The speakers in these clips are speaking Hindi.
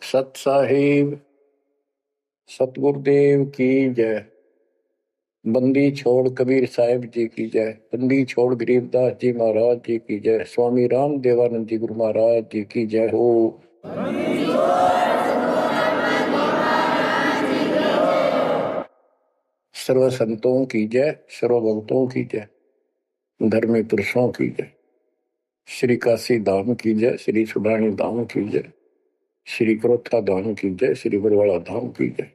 सत साहिब सतगुरुदेव की जय। बंदी छोड़ कबीर साहिब जी की जय। बंदी छोड़ गरीबदास जी महाराज जी की जय। स्वामी राम देवानंद जी गुरु महाराज जी की जय हो। सर्व संतों की जय, सर्व भक्तों की जय, धर्मी पुरुषों की जय। श्री काशी धाम की जय, श्री सुडानी धाम की जय, श्री क्रोथा धाम की जय, श्री बरवाड़ा धाम की जय।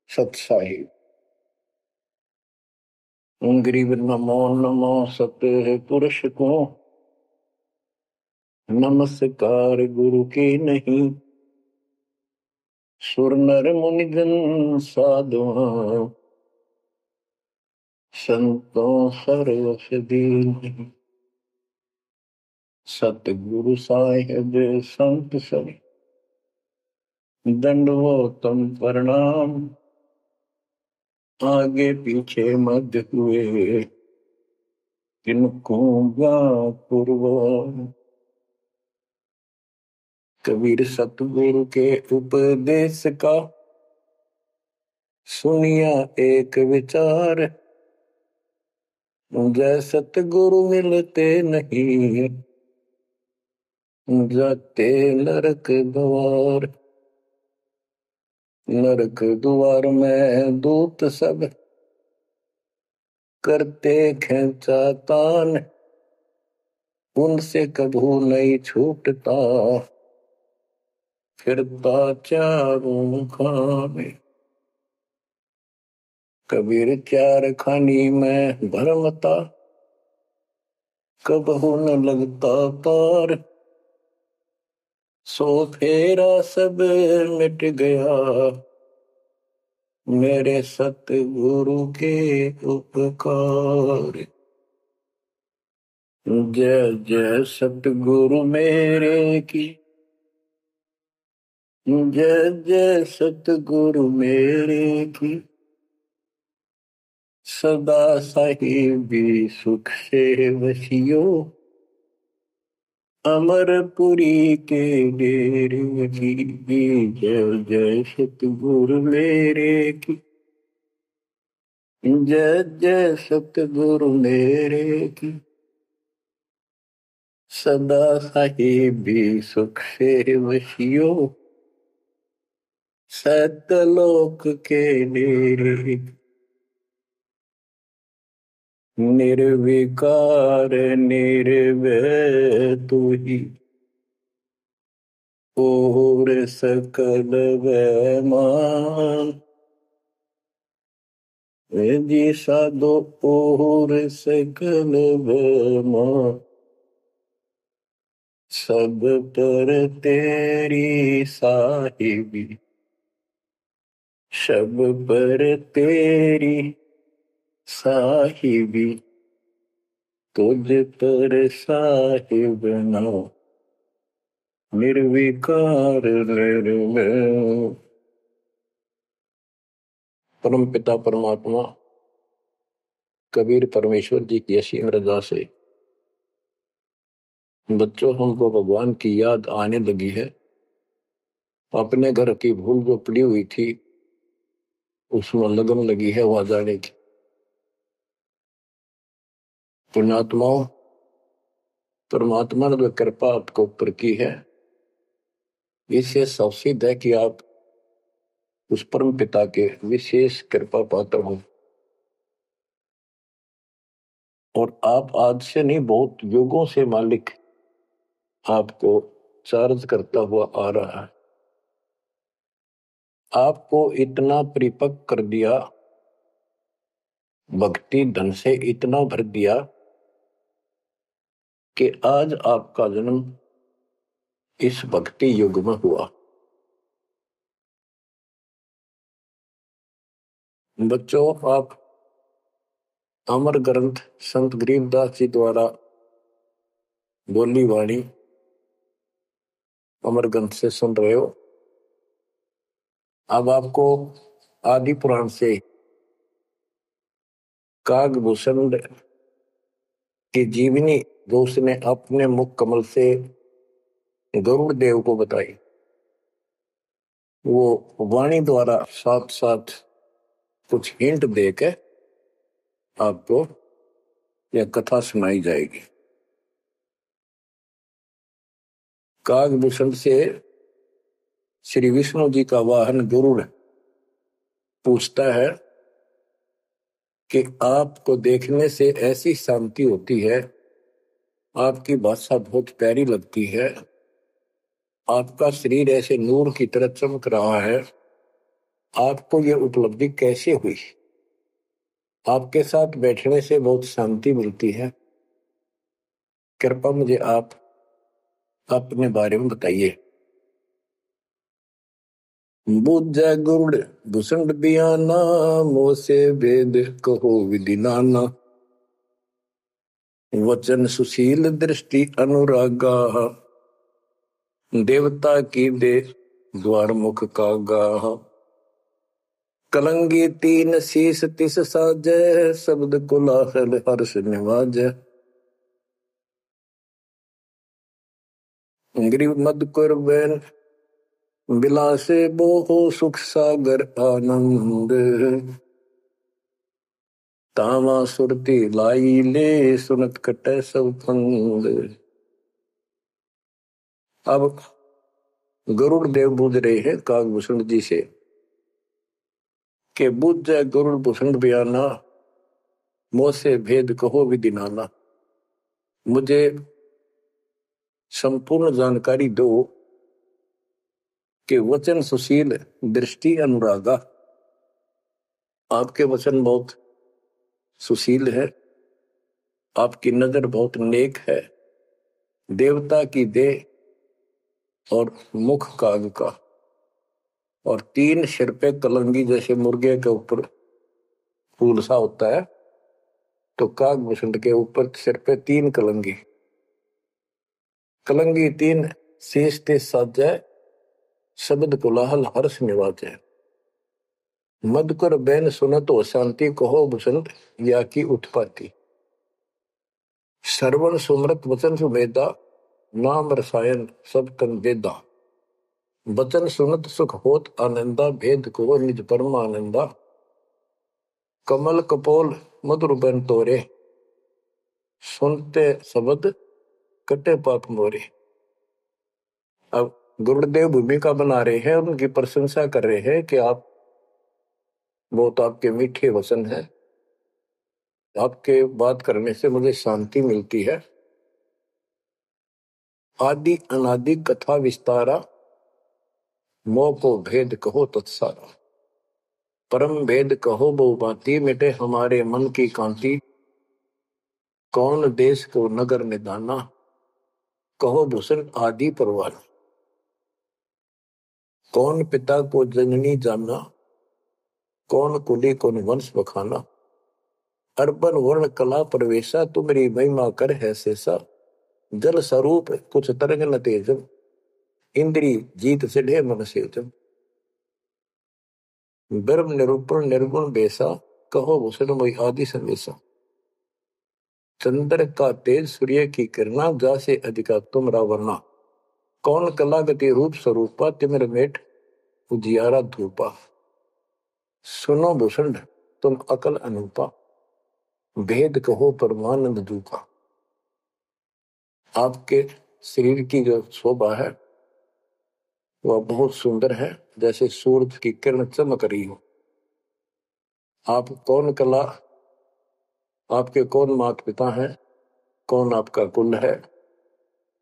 सत साहिब गरीब नमो नमो सत्य पुरुष को नमस्कार गुरु के नहीं। सुर नर मुनिजन साधुआ संतों सर्वस दीन। सतगुरु साहिब संत सब दंडवतम प्रणाम। आगे पीछे मध्य हुए किनको पूर्व। कबीर सतगुरु के उपदेश का सुनिया एक विचार। जय सतगुरु मिलते नहीं जाते नरक द्वार। नरक द्वार में दूत सब करते खेचा तान। उनसे कभू नहीं छूटता फिरता चारों खाने। कबीर चार खानी में भरमता कबहू न लगता तार। सो फेरा सब मिट गया मेरे सतगुरु के उपकार। जय जय सतगुरु मेरे की जय जय सतगुरु मेरे की। सदा साहिबी सुख से वसियो अमरपुरी के डेरे की। जय जय सतगुरु मेरे की जय जय सतगुरु मेरे की। सदा साहिबी सुख से वसियो सतलोक के डेरे। निर्विकार निर्भय तू ही और सकल वैमान। जी साधो और सकल वैमान। सब पर तेरी साहिबी सब पर तेरी साहिबी। तुझ पर साहिब ना निर्विकार निर्भय। परम पिता परमात्मा कबीर परमेश्वर जी की असीम रजा से बच्चों हमको भगवान की याद आने लगी है। अपने घर की भूल जो पड़ी हुई थी उसमें लगन लगी है वहां जाने की। पुण्यात्माओं, परमात्मा ने जो कृपा आपको ऊपर की है इससे सावसिद है कि आप उस परम पिता के विशेष कृपा पात्र हो। और आप आज से नहीं बहुत युगों से मालिक आपको चार्ज करता हुआ आ रहा है। आपको इतना परिपक्व कर दिया, भक्ति धन से इतना भर दिया कि आज आपका जन्म इस भक्ति युग में हुआ। बच्चों, आप अमर ग्रंथ संत गरीबदास जी द्वारा बोली वाणी अमर ग्रंथ से सुन रहे हो। अब आपको आदि पुराण से कागभूषण की जीवनी जो उसने अपने मुख कमल से गरुड़ देव को बताई वो वाणी द्वारा साथ साथ कुछ हिंट देके आपको यह कथा सुनाई जाएगी। कागभूषण से श्री विष्णु जी का वाहन गरुड़ पूछता है कि आपको देखने से ऐसी शांति होती है, आपकी भाषा बहुत प्यारी लगती है, आपका शरीर ऐसे नूर की तरह चमक रहा है, आपको ये उपलब्धि कैसे हुई? आपके साथ बैठने से बहुत शांति मिलती है, कृपया मुझे आप अपने बारे में बताइए। बुझ गुरुड़ भूषण बियाना, मोह से वेद कहो विधि नाना, वचन सुशील दृष्टि अनुरागा, देवता की दे द्वार मुख कागा, कलंगी तीन शीस तिस साजय, शब्द कोलाहल हर्ष निवाजय, ग्रीव मधुकर बैन बिलासे बोहो, सुख सागर आनंद, तामा सुरती लाई ले, सुनत कटे सब फंद। अब गरुड़ देव बुझ रहे हैं कागभूषण जी से कि बुझ जाए गरुड़ भूषण बयाना, मोह से भेद कहो विधि नाना, मुझे संपूर्ण जानकारी दो कि वचन सुशील दृष्टि अनुरागा, आपके वचन बहुत सुशील है, आपकी नजर बहुत नेक है, देवता की देह और मुख काग का, और तीन सिर पे कलंगी जैसे मुर्गे के ऊपर फूल सा होता है, तो कागभूषण के ऊपर सिर पे तीन कलंगी, कलंगी तीन शीश ते साजय, शब्द कोलाहल हर्ष निवाजय, मधुकर बैन सुनत हो शांति, कहो भूषण या की उत्पत्ति, श्रवण सुमृत वचन सुमेधा, नाम रसायन सब तन वेदा, वचन सुनत सुख होत आनंदा, भेद को निज परम आनंदा, कमल कपोल मधुर बन तोरे, सुनते शब्द कटे पाप मोरे। अब गुरुदेव भूमिका बना रहे हैं, उनकी प्रशंसा कर रहे हैं कि आप बहुत, आपके मीठे वचन हैं, आपके बात करने से मुझे शांति मिलती है, आदि अनादि कथा विस्तारा, मोह को भेद कहो तत्सारा, परम भेद कहो बहु भांति, मिटे हमारे मन की कांति, कौन देश को नगर निदाना, कहो भूषण आदि परवान, कौन पिता को जननी जाना, कौन कुली कौन वंश बखाना, अर्पण वर्ण कला प्रवेशा, तुम्हारी महिमा कर है शेषा, जल स्वरूप कुछ तरंग न तेजम, इंद्री जीत सिढ़े मन सेजम, ब्रह्म निरूपण निर्गुण बेसा, कहो भूषण मोहि आदि संदेशा, चंद्र का तेज सूर्य की किरणा, जा से अधिका तुमरा वर्णा, कौन कला गति रूप स्वरूपा, तिमिर मेट उजियारा धूपा, सुनो भूषण तुम अकल अनूपा, भेद कहो परमानंद दूपा। आपके शरीर की जो शोभा है वह बहुत सुंदर है, जैसे सूरज की किरण चमक रही हो। आप कौन कला, आपके कौन माता पिता हैं, कौन आपका कुल है,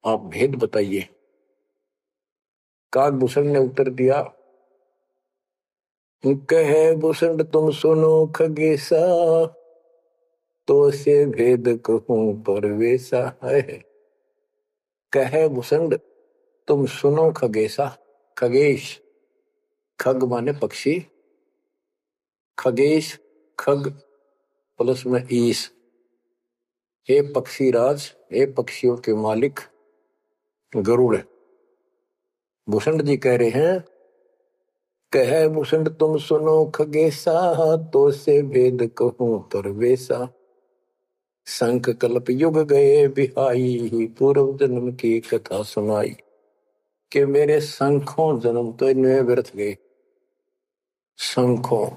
आप भेद बताइए। कागभूषण ने उत्तर दिया, कहे भूषण तुम सुनो खगेसा, तो से भेद कहूं परवेसा है। कहे भूषण तुम सुनो खगेसा, खगेश, खग माने पक्षी, खगेश खग प्लस में ईश, हे पक्षी राज, हे पक्षियों के मालिक गरुड़। भूषण जी कह रहे हैं, कहे भूषण तुम सुनो खगेसा, तो से भेद कहूं परवेसा, शंख कल्प युग गए बिहाई, पूर्व जन्म की कथा सुनाई, कि मेरे संखों जन्म तो इनमें व्यर्थ गए, संखों।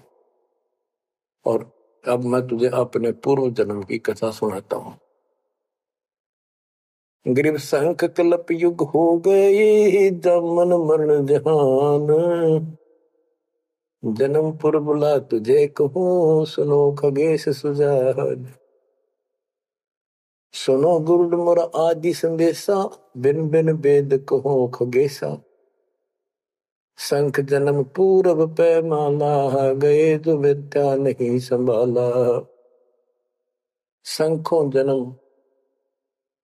और अब मैं तुझे अपने पूर्व जन्म की कथा सुनाता हूं। ग्रीव संख कल्प युग हो गए, जमन मरण जहान। जन्म पुर बुला तुझे कहूं, सुनो खगेश सुजान। सुनो गुरुड मोर आदि संदेशा, बिन बिन वेद कहो खगेशा। संख जन्म पूर्व पैमाला, गए जो विद्या नहीं संभाला। संखों जन्म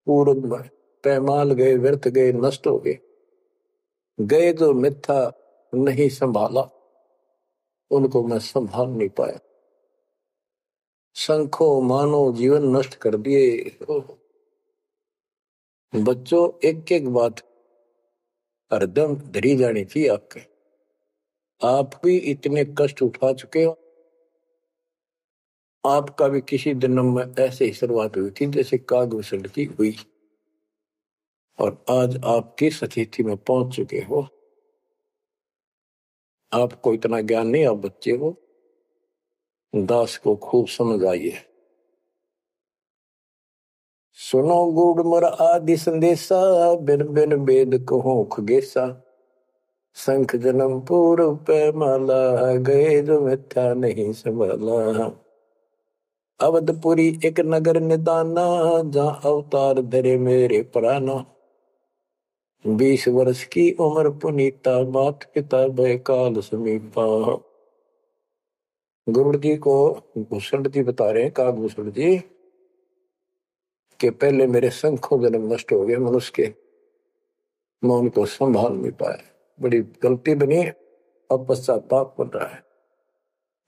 पूर्व पैमाल गए, व्यर्थ गए, नष्ट हो गए। गए जो मिथ्या नहीं संभाला, उनको मैं संभाल नहीं पाया। संखों मानो जीवन नष्ट कर दिए। बच्चों, एक एक बात हरदम धरी जानी थी आपके। आप भी इतने कष्ट उठा चुके हो। आपका भी किसी जन्म में ऐसे ही शुरुआत हुई थी जैसे कागभूषण की हुई, और आज आप किस स्थिति में पहुंच चुके हो। आपको इतना ज्ञान नहीं, आप बच्चे हो। दास को खूब समझ आइए। सुनो गुड़ मर आदि संदेशा, बिन बिन वेद कहो खगेशा। संख जन्म पूर्व पैमाला, गए जो मिथ्या नहीं संभाला। अवधपुरी एक नगर निदाना, जहाँ अवतार धरे मेरे प्राणा। 20 वर्ष की उम्र पुनीता, मात पिता भय काल समीपा। गुरु जी को भूषण जी बता रहे हैं, कागभूषण जी, कि पहले मेरे संखों जन्म नष्ट हो गए मनुष्य के, मैं उनको संभाल नहीं पाया। बड़ी गलती बनी, अब पश्चाताप बन रहा है।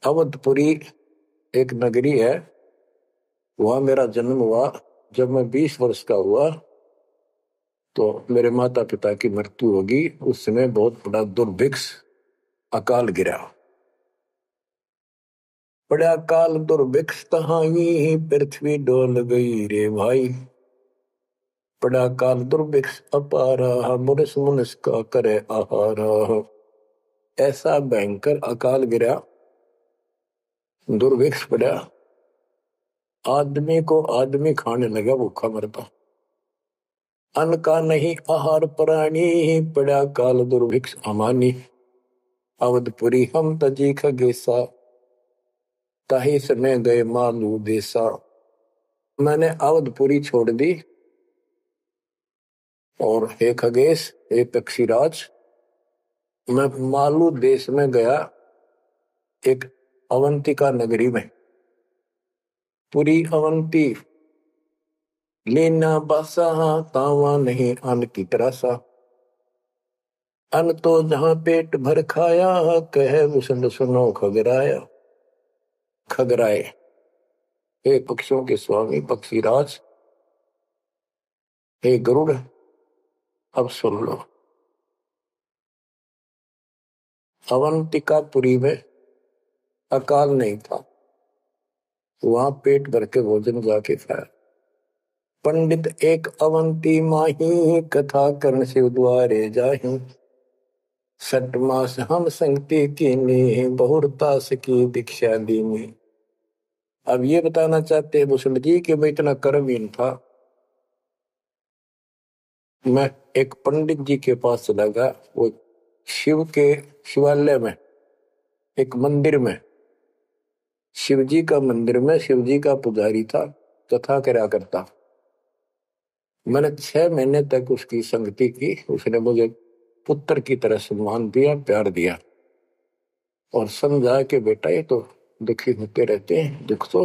अवधपुरी एक नगरी है, वहां मेरा जन्म हुआ। जब मैं 20 वर्ष का हुआ तो मेरे माता पिता की मृत्यु होगी। उस समय बहुत बड़ा दुर्भिक्ष अकाल गिरा। बड़ा काल दुर्भिक्ष तहाई, पृथ्वी डोल गई रे भाई। बड़ा काल दुर्भिक्ष अपारा, मुनिस मुनिस का करे आहारा। ऐसा भयंकर अकाल गिरा, दुर्भिक्ष पड़ा, आदमी को आदमी खाने लगा, भूखा मरता। अन्न का नहीं आहार प्राणी, पड़ा काल दुर्भिक्ष अमानी। अवधपुरी हम तजी खगेसा, ताही समय गए मालू देसा। मैंने अवधपुरी छोड़ दी, और हे खगेश, हे पक्षीराज, मैं मालू देश में गया, एक अवंतिका नगरी में। पूरी अवंती लेना बासा, तावा नहीं अन्न की तरसा। अन्न तो जहां पेट भर खाया, कहे मुसंद सुनो खगराया। खगराए, हे पक्षियों के स्वामी पक्षीराज, हे गरुड़, अब सुन लो। अवंतिकापुरी में अकाल नहीं था, वहां पेट भर के भोजन जाके खाया। पंडित एक अवंती माही, कथा कर्ण शिव द्वारे जाही। 6 मास हम संगति कीनी, बहुरतास की दीक्षा दीनी। अब ये बताना चाहते हैं भूषण जी कि मैं इतना कर्महीन था। मैं एक पंडित जी के पास चला गया, वो शिव के शिवालय में, एक मंदिर में, शिव जी का मंदिर में, शिव जी का पुजारी था, कथा करा करता। मैंने 6 महीने तक उसकी संगति की। उसने मुझे पुत्र की तरह सम्मान दिया, प्यार दिया, और समझा कि बेटा ये तो दुखी होते रहते हैं, दुख तो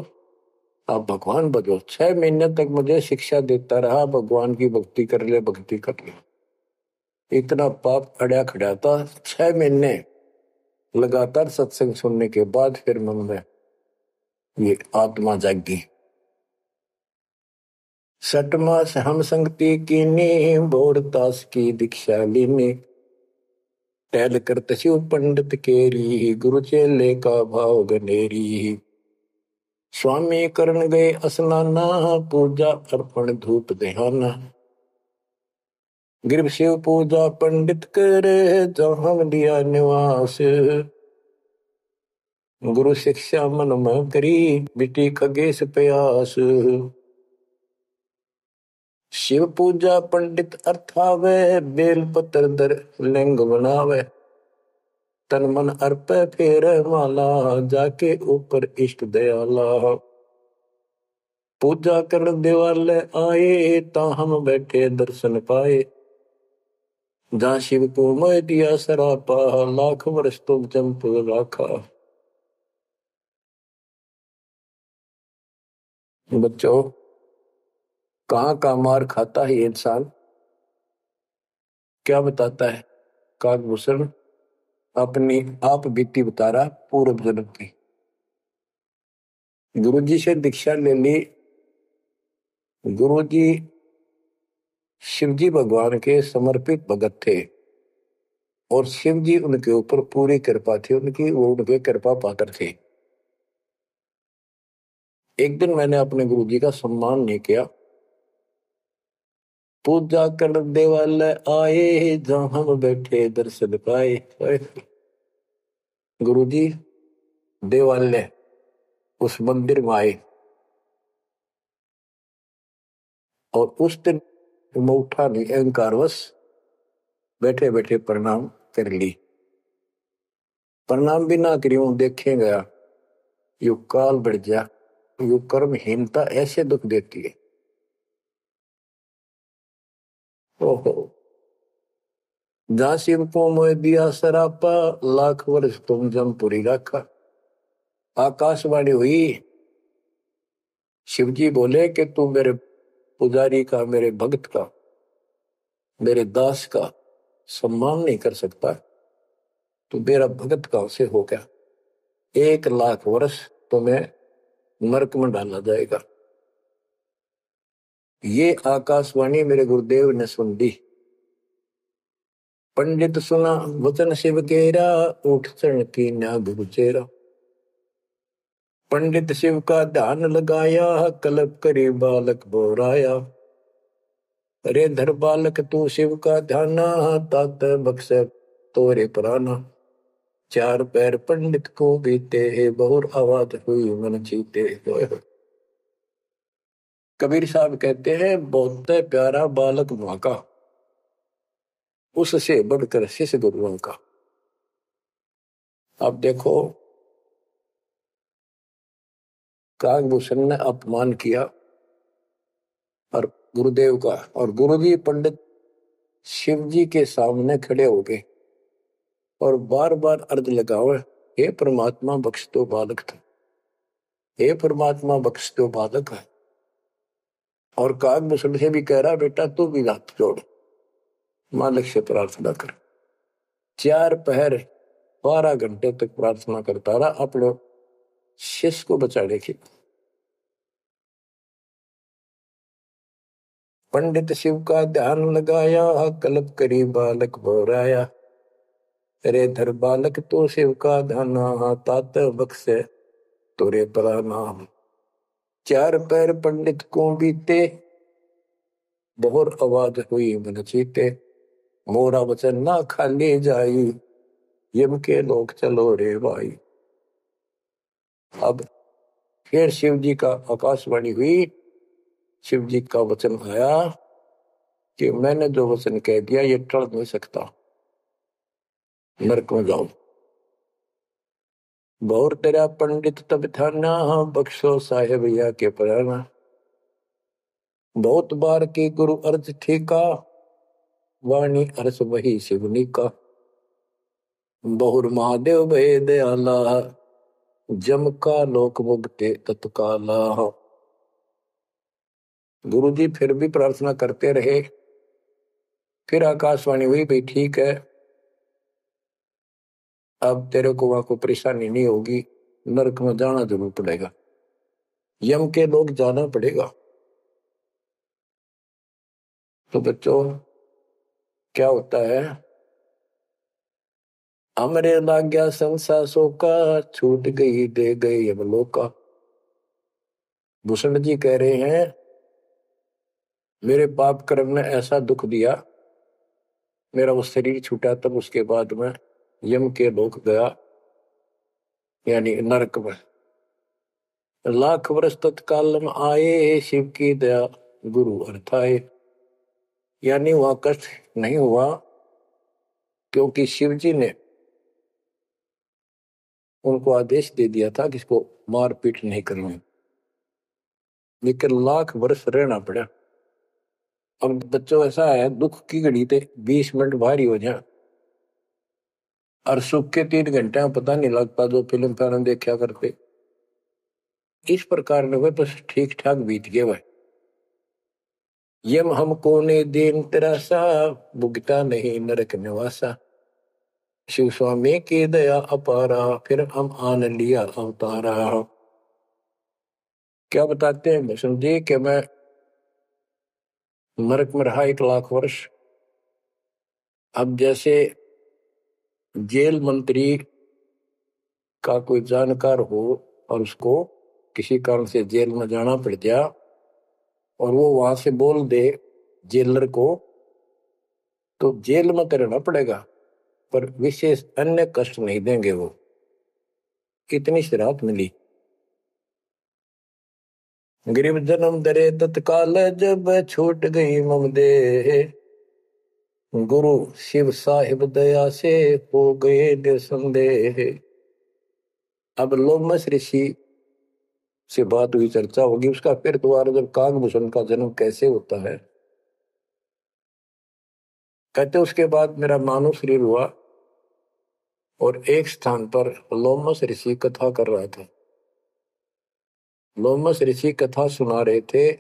आप भगवान बजो। 6 महीने तक मुझे शिक्षा देता रहा, भगवान की भक्ति कर ले, भक्ति कर ले। इतना पाप अड़ा खड़ा था। 6 महीने लगातार सत्संग सुनने के बाद फिर मन में ये आत्मा जागी। 6 मास हम संगति कीनी, बोरदास की दीक्षा लीनी। टहल करत शिव पंडित केरी, गुरु चेले का भाव गनेरी। स्वामी करण गए स्नाना, पूजा अर्पण धूप देहाना। गिर शिव पूजा पंडित करे, जहाँ लिया निवास। गुरु शिक्षा मन में करी, बिटी खगेश प्यास। शिव पूजा पंडित अर्थावे, बेल पत्र दर लिंग बनावे। तन मन अर्प फेर माला, जाके ऊपर इष्ट दयाला। पूजा कर दिवाले आए, ता हम बैठे दर्शन पाए। जहाँ शिव को मैं दिया सरापा, लाख वर्ष तुम जंप राखा। बच्चों, कहाँ का मार खाता है इंसान, क्या बताता है काकभूषण? अपनी आप बीती बता रहा पूर्व जन्म की। गुरुजी से दीक्षा ले ली। गुरुजी शिवजी भगवान के समर्पित भगत थे और शिवजी उनके ऊपर पूरी कृपा थी उनकी, वो उनके कृपा पात्र थे। एक दिन मैंने अपने गुरुजी का सम्मान नहीं किया। पूजा कर देवालय आए, जहां हम बैठे दर्शन पाए। गुरुजी देवालय उस मंदिर में आए और उस दिन मैं उठा नहीं, अहंकारवश बैठे बैठे प्रणाम कर ली। प्रणाम भी ना करी हूं, देखे गया यू काल बढ़ जा, यू कर्महीनता ऐसे दुख देती है। ओहो, जहां शिव को मोह दिया सरापा, लाख वर्ष तुम जमपुरी रखा। आकाशवाणी हुई, शिवजी बोले कि तू मेरे पुजारी का, मेरे भक्त का, मेरे दास का सम्मान नहीं कर सकता, तू मेरा भगत कहां से हो गया। 1 लाख वर्ष तुम्हें नरक में डाला जाएगा। ये आकाशवाणी मेरे गुरुदेव ने सुन ली। पंडित सुना वचन शिव केरा, उठ चरण की न्या गुरु चेरा। पंडित शिव का ध्यान लगाया, कल्प करी बालक बोराया। अरे धर बालक तू शिव का ध्याना, तात बख्श तोरे प्राणा। 4 पैर पंडित को बीते, बहुर आवाज हुई मन चीते। कबीर साहब कहते हैं, बहुत प्यारा बालक मां का, उससे बढ़कर शिष्य गुरुओं का। अब देखो, काकभूषण ने अपमान किया और गुरुदेव का, और गुरुजी पंडित शिवजी के सामने खड़े हो गए और बार बार अर्ज लगाओ, हे परमात्मा बख्श दो बालक था, हे परमात्मा बख्श दो बालक है। और काकभूषण से भी कह रहा, बेटा तू भी हाथ जोड़, मालिक से प्रार्थना कर। 4 पहर 12 घंटे तक प्रार्थना करता रहा अपने शिष्य को बचाने की। पंडित शिव का ध्यान लगाया, कल्प करी बालक बोराया। अरे धर बालक तो शिव का ध्याना, तात बख्श तोरे प्रणाम। 4 पैर पंडित को बीते, बहुत आवाज हुई मन चीते। मोरा वचन ना खाली जाई, यम के लोग चलो रे भाई। अब फिर शिव जी का आकाशवाणी हुई, शिव जी का वचन आया कि मैंने जो वचन कह दिया ये टल नहीं सकता, नरक में जाओ। बहुत तेरा पंडित तब थाना, बख्शो साहेब या के पराना। बहुत बार की गुरु अर्ज ठीका, वाणी अर्स वही शिवनी का। बहुर महादेव भय दयाला, जम का लोक मुक्ते तत्काला। गुरु जी फिर भी प्रार्थना करते रहे। फिर आकाशवाणी हुई, भाई ठीक है, अब तेरे को वहां को परेशानी नहीं होगी, नरक में जाना जरूर पड़ेगा, यम के लोग जाना पड़ेगा। तो बच्चों, क्या होता है, हमरे लाग गया संसासों का, छूट गई दे गए यमलोका। भूषण जी कह रहे हैं, मेरे पाप कर्म ने ऐसा दुख दिया मेरा वो शरीर छूटा, तब उसके बाद में यम के लोक गया, यानी नरक में। लाख वर्ष तत्काल में आए, शिव की दया गुरु अर्थाए। यानी वहां कष्ट नहीं हुआ, क्योंकि शिव जी ने उनको आदेश दे दिया था कि इसको मारपीट नहीं करनी। लेकिन लाख वर्ष रहना पड़ा। अब बच्चों ऐसा है, दुख की घड़ी थे 20 मिनट भारी हो जाए, और सुख के 3 घंटे में पता नहीं लगता, जो फिल्म फिल्म देखा करते। इस प्रकार ने वह बस ठीक ठाक बीत गए वह। यम हमको ने दीन तरासा, भुगता नहीं नरक निवासा। शिव स्वामी की दया अपारा, फिर हम आन लिया अवतारा। क्या बताते हैं भीष्म जी कि मैं नरक में रहा 1 लाख वर्ष। अब जैसे जेल मंत्री का कोई जानकार हो और उसको किसी कारण से जेल में जाना पड़ गया, और वो वहां से बोल दे जेलर को, तो जेल में तो रहना पड़ेगा, पर विशेष अन्य कष्ट नहीं देंगे वो। कितनी सी राहत मिली। गरीब जन्म दरे तत्काल, जब छूट गई मम देह। गुरु शिव साहिब दया से हो गए निसंदेह। अब लोमस ऋषि से बात हुई, चर्चा होगी उसका। फिर दोबारा जब कागभूषण का जन्म कैसे होता है, कहते उसके बाद मेरा मानव शरीर हुआ, और एक स्थान पर लोमस ऋषि कथा कर रहा था। लोमस ऋषि कथा सुना रहे थे,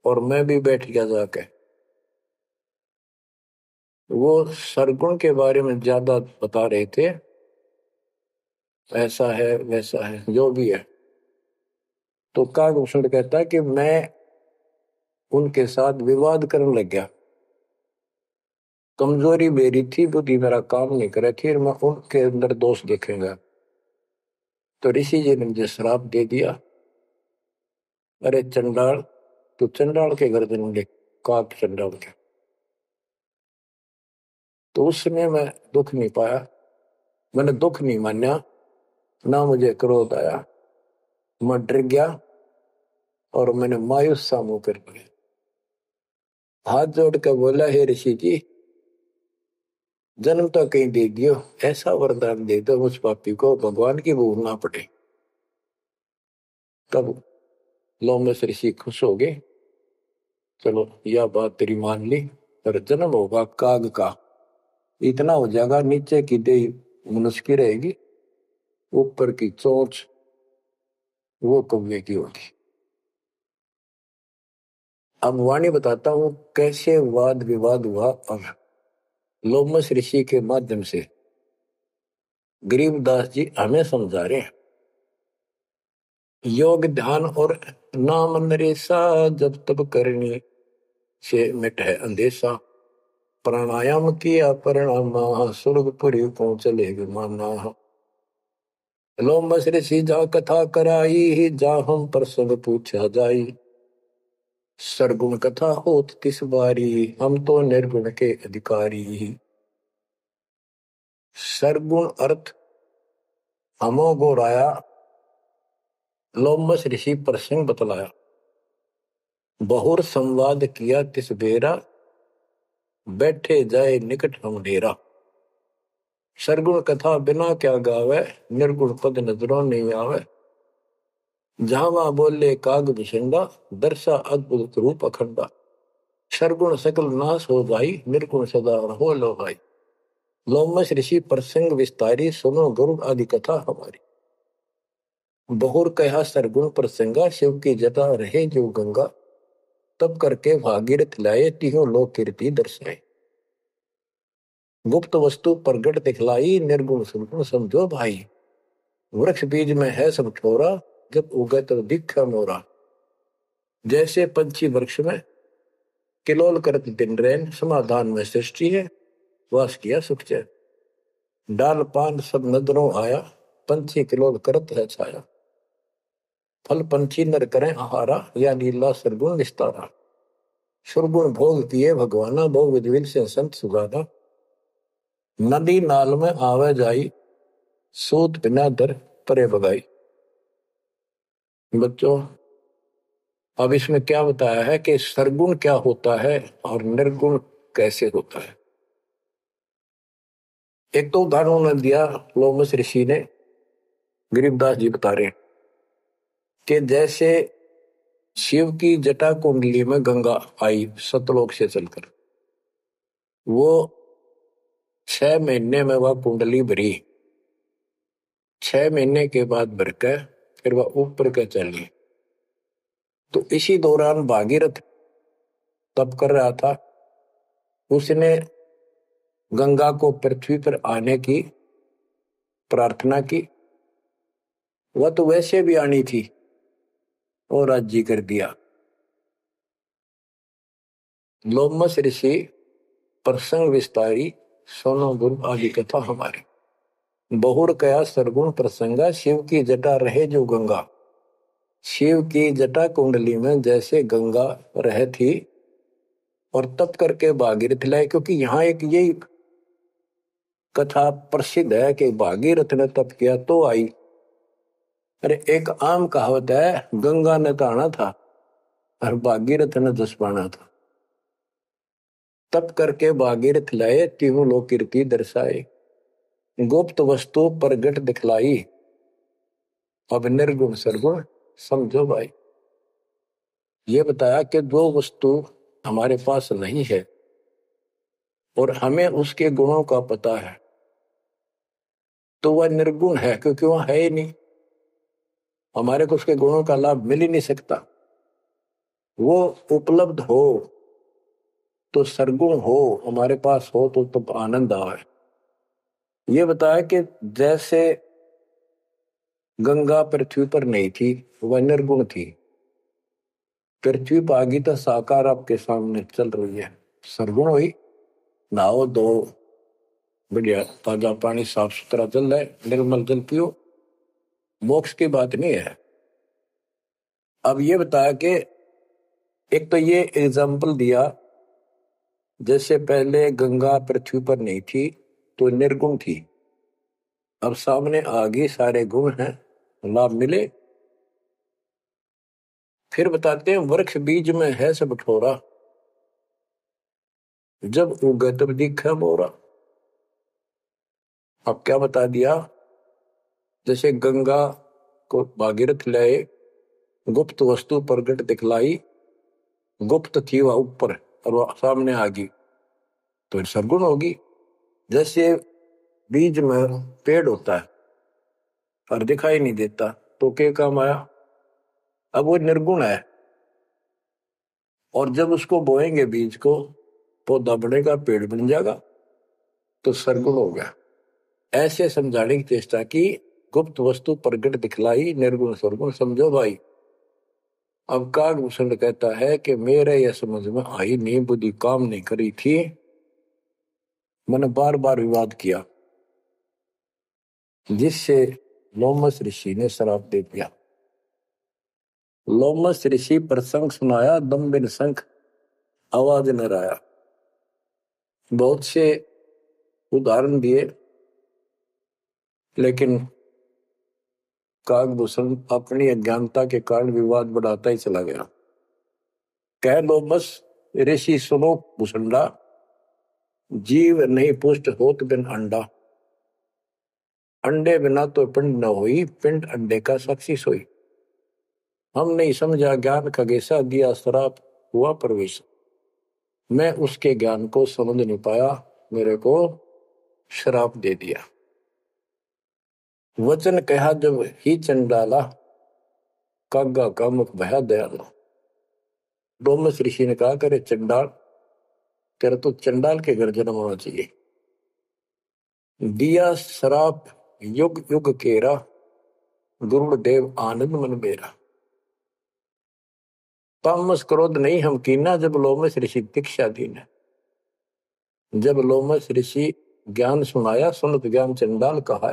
और मैं भी बैठ गया जाके। वो सरगुण के बारे में ज्यादा बता रहे थे, ऐसा है वैसा है जो भी है। तो कागभूषण कहता है कि मैं उनके साथ विवाद करने लग गया। कमजोरी मेरी थी, बुद्धि मेरा काम नहीं करे थी, और मैं उनके अंदर दोष देखेंगा। तो ऋषि जी ने मुझे श्राप दे दिया, अरे चंडाल, तू चंडाल के घर जन्म, काक चंडाल के। तो उस समय मैं दुख नहीं पाया, मैंने दुख नहीं माना, ना मुझे क्रोध आया। मैं डर गया, और मैंने मायूस सा मुंह कर लिया। हाथ जोड़ कर बोला, हे ऋषि जी, जन्म तो कहीं दे दियो, ऐसा वरदान दे दो उस पापी को भगवान की भूल ना पड़े। तब लोमस ऋषि खुश हो गए, चलो यह बात तेरी मान ली, पर जन्म होगा काग का। इतना हो जाएगा, नीचे की देह मनुष्य की रहेगी, ऊपर की चोंच वो कौवे की होगी। अब वाणी बताता हूं कैसे वाद विवाद हुआ। और लोमस ऋषि के माध्यम से गरीबदास जी हमें समझा रहे हैं। योग ध्यान और नाम नरेसा, जब तब करने से मिट है अंदेशा। प्राणायाम किया परिणाम, स्वर्गपुरी को चले विमाना। लोमस ऋषि जा कथा कराई, जा हम प्रसंग पूछा जाई। सरगुण कथा होत तिस बारी, हम तो निर्गुण के अधिकारी। सरगुण अर्थ हमो गोराया, लोमस ऋषि प्रसंग बतलाया। बहुर संवाद किया तिस बेरा, बैठे जाए निकट हम डेरा। सरगुण कथा बिना क्या गावे, निर्गुण पद नजरों नहीं आवे। जावा बोले काग विशंडा, दर्शा अद्भुत रूप अखंडा। सरगुण सकल नाश हो जाई, निर्गुण सदा हो लो भाई। लोमस ऋषि प्रसंग विस्तारी, सुनो गुरु आदि कथा हमारी। बहुर कहा सरगुण प्रसंगा, शिव की जटा रहे जो गंगा। तब करके भागीरथ लाए, तिहो लोक कीर्ति दर्शाए। गुप्त वस्तु प्रगट दिखलाई, निर्गुण सुनगुण समझो भाई। वृक्ष बीज में है सब ठोरा, जब उगे तो दिखा मोरा। जैसे पंछी वृक्ष में किलोल करत दिन रैन, समाधान में सृष्टि है, वास किया सुख चैन। डाल पान सब नजरों आया, पंछी किलोल करत है छाया। फल पंछी नर करें आहारा, या लीला सरगुण विस्तारा। सुरगुण भोग किए भगवाना, भोग विधिविल से संत सुगाना। नदी नाल में आवे जाई, सूत बिना दर परे बगाई। बच्चों, अब इसमें क्या बताया है कि सरगुण क्या होता है और निर्गुण कैसे होता है। एक तो उदाहरण उन्होंने दिया लोमस ऋषि ने, गरीबदास जी बता रहे हैं कि जैसे शिव की जटा कुंडली में गंगा आई सतलोक से चलकर, वो 6 महीने में वह कुंडली भरी, 6 महीने के बाद भर के फिर वह ऊपर के चली। तो इसी दौरान भागीरथ तप कर रहा था, उसने गंगा को पृथ्वी पर आने की प्रार्थना की। वह तो वैसे भी आनी थी और राज्य कर दिया। लोमस ऋषि प्रसंग विस्तारी सोनो गुरु आदि कथा हमारी। बहुर कया सरगुण प्रसंगा, शिव की जटा रहे जो गंगा। शिव की जटा कुंडली में जैसे गंगा रह थी और तप करके भागीरथ लाए, क्योंकि यहाँ एक यही कथा प्रसिद्ध है कि भागीरथ ने तप किया तो आई। अरे एक आम कहावत है, गंगा ने तो आना था और भागीरथ ने जस पाना था। तप करके भागीरथ लाए, तीनों लोक कीर्ति दर्शाए। गुप्त वस्तु प्रगट दिखलाई, अब निर्गुण सरगुण समझो भाई। ये बताया कि जो वस्तु हमारे पास नहीं है और हमें उसके गुणों का पता है तो वह निर्गुण है, क्योंकि वह है ही नहीं, हमारे को उसके गुणों का लाभ मिल ही नहीं सकता। वो उपलब्ध हो तो सरगुण हो, हमारे पास हो तो आनंद आए। ये बताया कि जैसे गंगा पृथ्वी पर नहीं थी, वह निर्गुण थी। पृथ्वी पर आ गई तो साकार आपके सामने चल रही है, सरगुण हुई। नहाओ दो, बढ़िया ताजा पानी, साफ सुथरा जल है, निर्मल जल पियो, मोक्ष की बात नहीं है। अब ये बताया कि एक तो ये एग्जाम्पल दिया, जैसे पहले गंगा पृथ्वी पर नहीं थी तो निर्गुण थी, अब सामने आ गई, सारे गुण हैं, लाभ मिले। फिर बताते हैं वृक्ष बीज में है सब ठोरा, जब उगे तब दिखे मोरा। अब क्या बता दिया, जैसे गंगा को भागीरथ लाए, गुप्त वस्तु प्रगट दिखलाई, गुप्त थी वह ऊपर और वह सामने आ गई तो सरगुण होगी। जैसे बीज में पेड़ होता है और दिखाई नहीं देता तो क्या काम आया, अब वो निर्गुण है। और जब उसको बोएंगे बीज को, पौधा बनेगा, पेड़ बन जाएगा, तो सरगुण हो गया। ऐसे समझाने की चेष्टा की, गुप्त वस्तु प्रगट दिखलाई, निर्गुण सरगुण समझो भाई। अब कागभूषण कहता है कि मेरे यह समझ में आई नहीं, बुद्धि काम नहीं करी थी, मैंने बार बार विवाद किया, जिससे लोमस ऋषि ने श्राप दे दिया। लोमस ऋषि प्रसंग सुनाया, दम बिन शंख आवाज न राया। बहुत से उदाहरण दिए, लेकिन कागभूषण अपनी अज्ञानता के कारण विवाद बढ़ाता ही चला गया। कह लोमस ऋषि सुनो भूषंडा, जीव नहीं पुष्ट होत बिन अंडा। अंडे बिना तो पिंड न हुई, पिंड अंडे का साक्षी सोई। हम नहीं समझा ज्ञान खगेशा, दिया श्राप हुआ प्रवेश। मैं उसके ज्ञान को समझ नहीं पाया, मेरे को श्राप दे दिया। वचन कहा जब ही चंडाला, कागा का मुख भया दयाला। लोमस ऋषि ने कहा, करे चंडाल, तेरा तो चंडाल के घर जन्म होना चाहिए। दिया श्राप युग युग केरा, गुरुदेव आनंद मन मेरा। तामस क्रोध नहीं हम कीना, जब लोमस ऋषि दीक्षा दीना। जब लोमस ऋषि ज्ञान सुनाया, सुनत ज्ञान चंडाल कहा।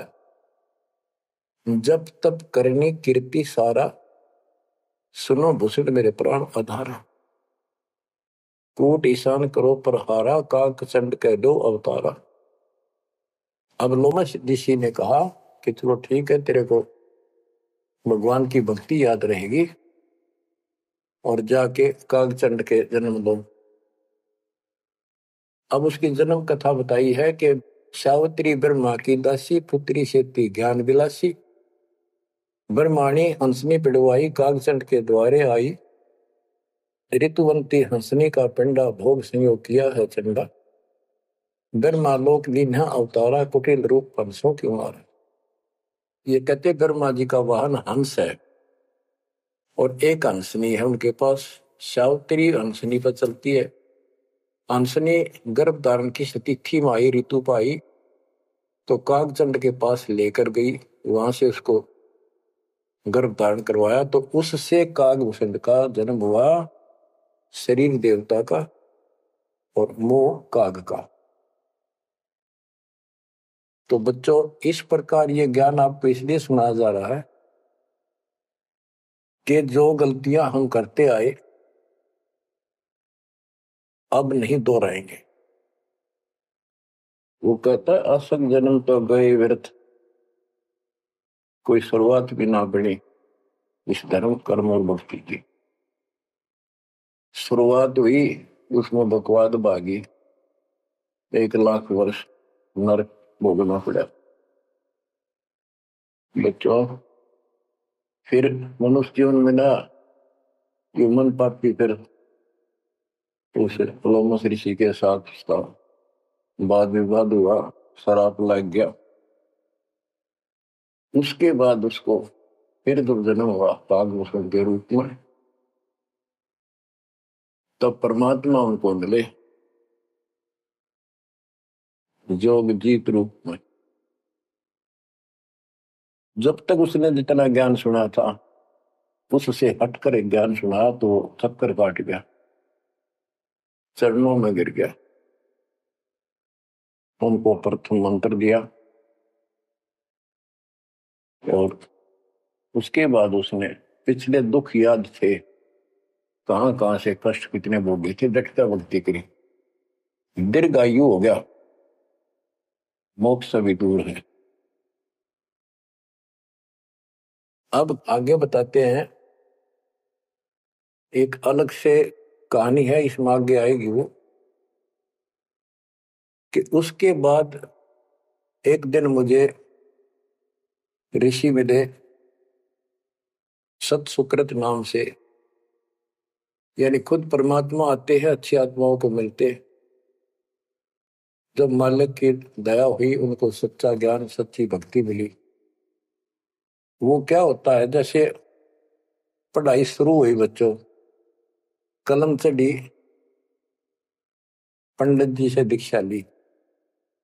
जब तब करनी कीर्ति सारा, सुनो भूषण मेरे प्राण आधारा। कूट ईशान करो प्रहारा, काक चंड कह दो अवतारा। अब लोमा ऋषि ने कहा कि चलो ठीक है, तेरे को भगवान की भक्ति याद रहेगी और जाके कागचंड के जन्म दो। अब उसकी जन्म कथा बताई है कि सावित्री ब्रह्मा की दासी, पुत्री से थी ज्ञान विलासी। ब्रह्माणी हंसनी पिड़वाई, कागचंड के द्वारे आई। ऋतुवंती हंसनी का पिंडा, भोग संयोग किया है चंडा। ब्रह्मा लोक दीन्हा अवतारा, कुटिल रूप हंसों की मार। ये कहते ब्रह्मा जी का वाहन हंस है और एक हंसनी है उनके पास। सावित्री हंसनी पर चलती है। हंसनी गर्भ धारण की तिथि में आई, ऋतु पाई तो कागचंड के पास लेकर गई, वहां से उसको गर्भ धारण करवाया। तो उससे कागभूषण का जन्म हुआ, शरीर देवता का और मोह काग का। तो बच्चों, इस प्रकार ये ज्ञान आपको इसलिए सुनाया जा रहा है कि जो गलतियां हम करते आए अब नहीं दोहराएंगे। वो कहता है असंग जन्म तो गए व्यर्थ, कोई शुरुआत भी ना बनी इस धर्म कर्म और भक्ति की। शुरुआत हुई, उसमें बकवाद भागी, 1 लाख वर्ष नरक भोगना पड़ा। बच्चों, फिर मनुष्य जीवन में ना मन पापी, फिर उस लोमस ऋषि के साथ उसका वाद विवाद हुआ, शराब लग गया। उसके बाद उसको फिर जब जन्म हुआ कागभूषण के रूप में, तब परमात्मा उनको मिले जोग जीत रूप में। जब तक उसने जितना ज्ञान सुना था उससे हटकर एक ज्ञान सुना तो थक्कर काट गया, चरणों में गिर गया। उनको प्रथम मंत्र दिया और उसके बाद उसने पिछले दुख याद थे, कहां कहां से कष्ट कितने भोगे थे, डटकर भक्ति करी, दीर्घायु हो गया, मोक्ष भी दूर है। अब आगे बताते हैं, एक अलग से कहानी है, इसमें आगे आएगी वो, कि उसके बाद एक दिन मुझे ऋषि मिले सत सुकृत नाम से, यानी खुद परमात्मा आते हैं, अच्छी आत्माओं को मिलते। जब मालिक की दया हुई, उनको सच्चा ज्ञान सच्ची भक्ति मिली। वो क्या होता है, जैसे पढ़ाई शुरू हुई बच्चों, कलम चढ़ी, पंडित जी से दीक्षा ली,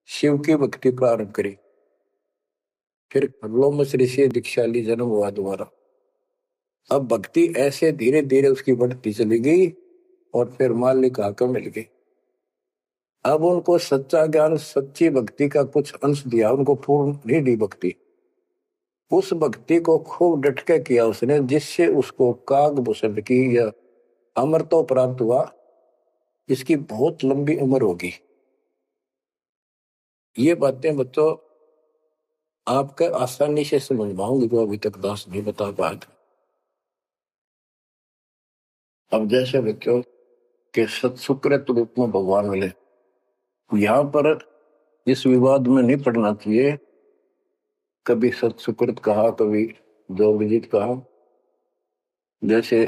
शिव की भक्ति प्रारंभ करी, फिर लोमस ऋषि दीक्षा ली, जन्म हुआ दोबारा। अब भक्ति ऐसे धीरे धीरे उसकी बढ़ती चली गई और फिर मालिक आकर मिल गई। अब उनको सच्चा ज्ञान सच्ची भक्ति का कुछ अंश दिया, उनको पूर्ण नहीं दी भक्ति। उस भक्ति को खूब डट के किया उसने, जिससे उसको कागभूषण की या अमरत्व प्राप्त हुआ। इसकी बहुत लंबी उम्र होगी। ये बातें बच्चों आपके आसानी से समझ पाऊंगी जो अभी तक दास नहीं बता पाया था। अब जैसे बच्चों के सत्सुकृत रूप में भगवान मिले, यहाँ पर इस विवाद में नहीं पड़ना चाहिए, कभी सत्सुकृत कहा, कभी जोगजीत कहा। जैसे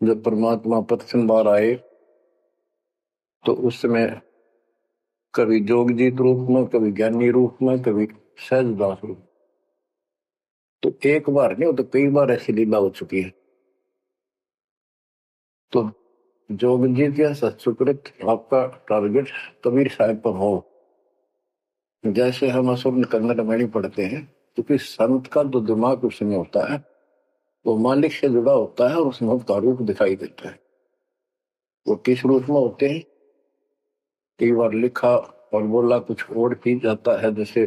जब परमात्मा प्रथम बार आए तो उस समय कभी जोगजीत रूप में, कभी ज्ञानी रूप में, कभी सहजदास रूप। तो एक बार नहीं, वो तो कई बार ऐसी लीला हो चुकी है। तो जोगजीत या सत्सुकृत आपका टारगेट कबीर साहब पर हो। जैसे हम असुर कन्नड़ में नहीं पढ़ते हैं, क्योंकि संत का जो दिमाग उसमें होता है वो मालिक से जुड़ा होता है और उसमें उसका रूप दिखाई देता है। वो किस रूप में होते हैं, कई बार लिखा और बोला कुछ और भी जाता है, जैसे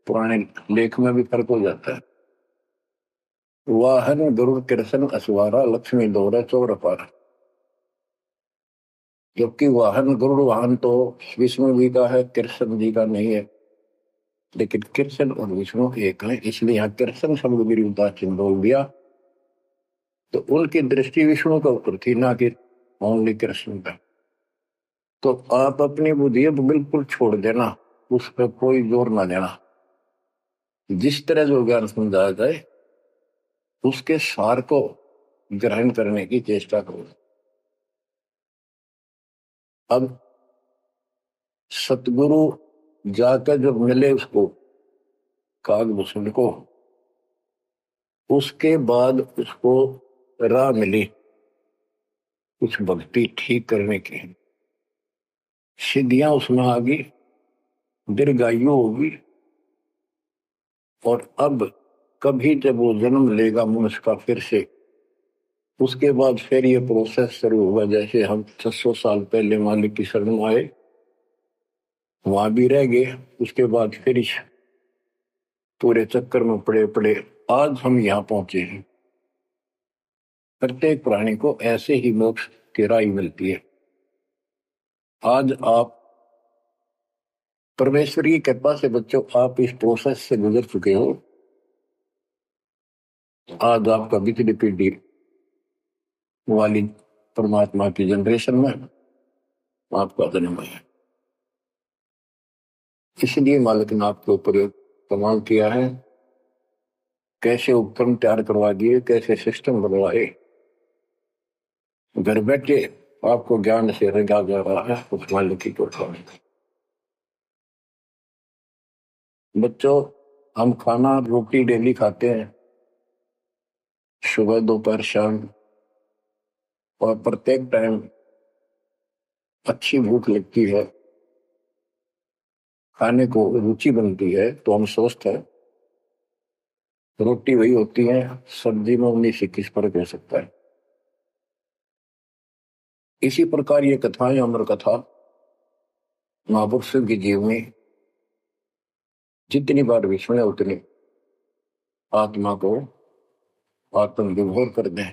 पुराने लेख में भी फर्क हो जाता है। वाहन गरुड़ कृष्ण असवारा, लक्ष्मी दौरा चौर पारा। जबकि वाहन गरुड़ वाहन तो विष्णु जी का है, कृष्ण जी का नहीं है। लेकिन कृष्ण और विष्णु एक हैं, इसलिए यहाँ कृष्ण शब्द विरुद्धा चिन्ह बोल दिया। तो उनकी दृष्टि विष्णु के ऊपर थी, ना कि ओनली कृष्ण का। तो आप अपनी बुद्धि अब बिल्कुल छोड़ देना, उस पर कोई जोर ना देना। जिस तरह जो ज्ञान समझाया जाए उसके सार को ग्रहण करने की चेष्टा करो। अब सतगुरु जाकर जब मिले उसको, कागभूषण को, उसके बाद उसको राह मिली कुछ भक्ति ठीक करने की, सिद्धियां उसमें आ गई, दीर्घायु होगी। और अब कभी जब वो जन्म लेगा मनुष्य का फिर से, उसके बाद फिर ये प्रोसेस शुरू हुआ। जैसे हम 600 साल पहले मालिक की शरण में आए, वहां भी रह गए, उसके बाद फिर इस पूरे चक्कर में पड़े पड़े आज हम यहाँ पहुंचे हैं। प्रत्येक प्राणी को ऐसे ही मोक्ष की राह मिलती है। आज आप परमेश्वर की कृपा से बच्चों आप इस प्रोसेस से गुजर चुके हो। आज आपका बिजली पीढ़ी वाली परमात्मा की जनरेशन में आपका जन्म है। इसलिए मालिक ने आपके ऊपर कमाल किया है, कैसे उपकरण तैयार करवा दिए, कैसे सिस्टम बनवाए, घर बैठे आपको ज्ञान से रंगा जा रहा है उस मालिक की कृपा में। बच्चों हम खाना रोटी डेली खाते हैं, सुबह दोपहर शाम, और प्रत्येक टाइम अच्छी भूख लगती है, खाने को रुचि बनती है, तो हम स्वस्थ है। रोटी वही होती है, सब्जी में 19-21 फर्क हो सकता है। इसी प्रकार ये कथाएं, अमर कथा महापुरुषों की जीवनी जितनी बार भी सुने उतनी आत्मा को आत्म विभोर कर दें,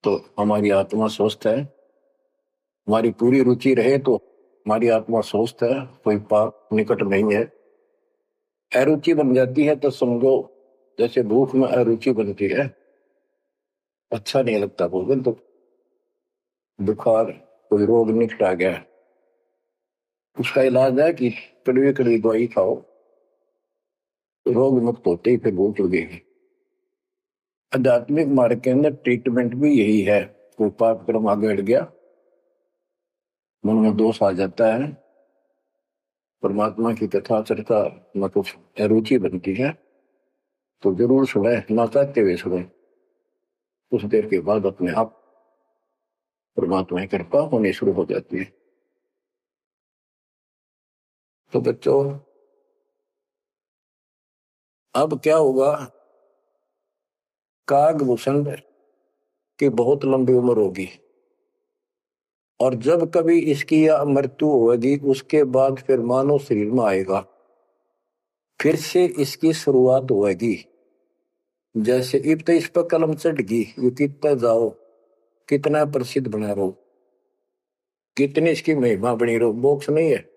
तो हमारी आत्मा स्वस्थ है। हमारी पूरी रुचि रहे तो हमारी आत्मा स्वस्थ है, कोई पाप निकट नहीं है। अरुचि बन जाती है तो समझो जैसे भूख में अरुचि बनती है, अच्छा नहीं लगता भोजन, तो बुखार कोई रोग निकट आ गया, उसका इलाज है कि कड़वी कड़वी दवाई खाओ, रोग मुक्त होते ही फिर भूख लगेगी। आध्यात्मिक मार्ग के अंदर ट्रीटमेंट भी यही है। कोई पाप कर्म आगे बढ़ गया, मन में दोष आ जाता है, परमात्मा की कथा चर्चा में कुछ अरुचि बनती है, तो जरूर सुने, ना चाहते हुए सुने। कुछ देर के बाद अपने आप परमात्मा की कृपा होनी शुरू हो जाती है। तो बच्चों अब क्या होगा, कागभूषण की बहुत लंबी उम्र होगी, और जब कभी इसकी या मृत्यु होगी उसके बाद फिर मानव शरीर में आएगा, फिर से इसकी शुरुआत होगी। जैसे इब तो इस पर कलम चढ़ गई, ये कितना जाओ, कितना प्रसिद्ध बना रहो, कितनी इसकी महिमा बनी रहो, मोक्ष नहीं है।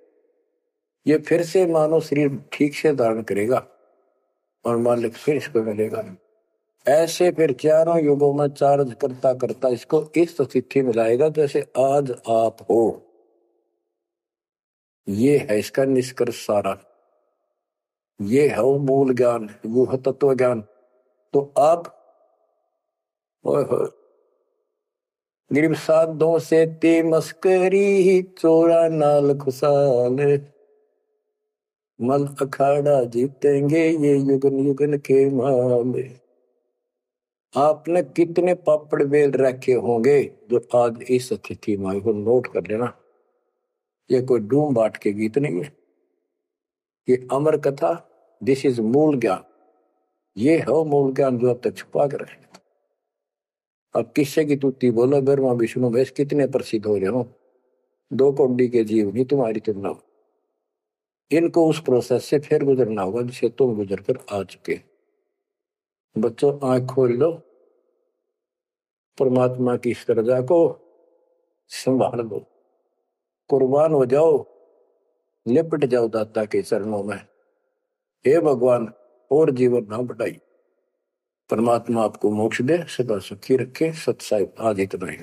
ये फिर से मानव शरीर ठीक से धारण करेगा और मालिक फिर इसको मिलेगा। ऐसे फिर चारों युगों में चार्ज करता करता इसको इस स्थिति में लाएगा जैसे आज आप हो। ये है इसका निष्कर्ष सारा, ये है वो मूल ज्ञान, वो है तत्व ज्ञान। तो आप गिरब साधों से ते मस्करी, चोरा नाल खुशाल, मल अखाड़ा जीतेंगे ये युगन युगन के माल। आपने कितने पापड़ बेल रखे होंगे जो आज इस स्थिति में को नोट कर लेना। ये कोई डूम बाट के गीत नहीं है, ये अमर कथा, दिस इज मूल ज्ञान। ये है मूल ज्ञान जो अब तक छुपा कर रहे। अब किससे की तुत्ती बोलो, ब्रह्मा विष्णु महेश कितने प्रसिद्ध हो रहे हो, दो कौड़ी के जीव नहीं तुम्हारी तुलना। इनको उस प्रोसेस से फिर गुजरना होगा जिसे तुम गुजर कर आ चुके। बच्चों आंख खोल लो, परमात्मा की इस रजा को संभाल लो, कुर्बान हो जाओ, लिपट जाओ दाता के चरणों में। हे भगवान और जीवन ना बढ़ाई। परमात्मा आपको मोक्ष दे, सदा सुखी रखे। सत साहिब आज इतना ही।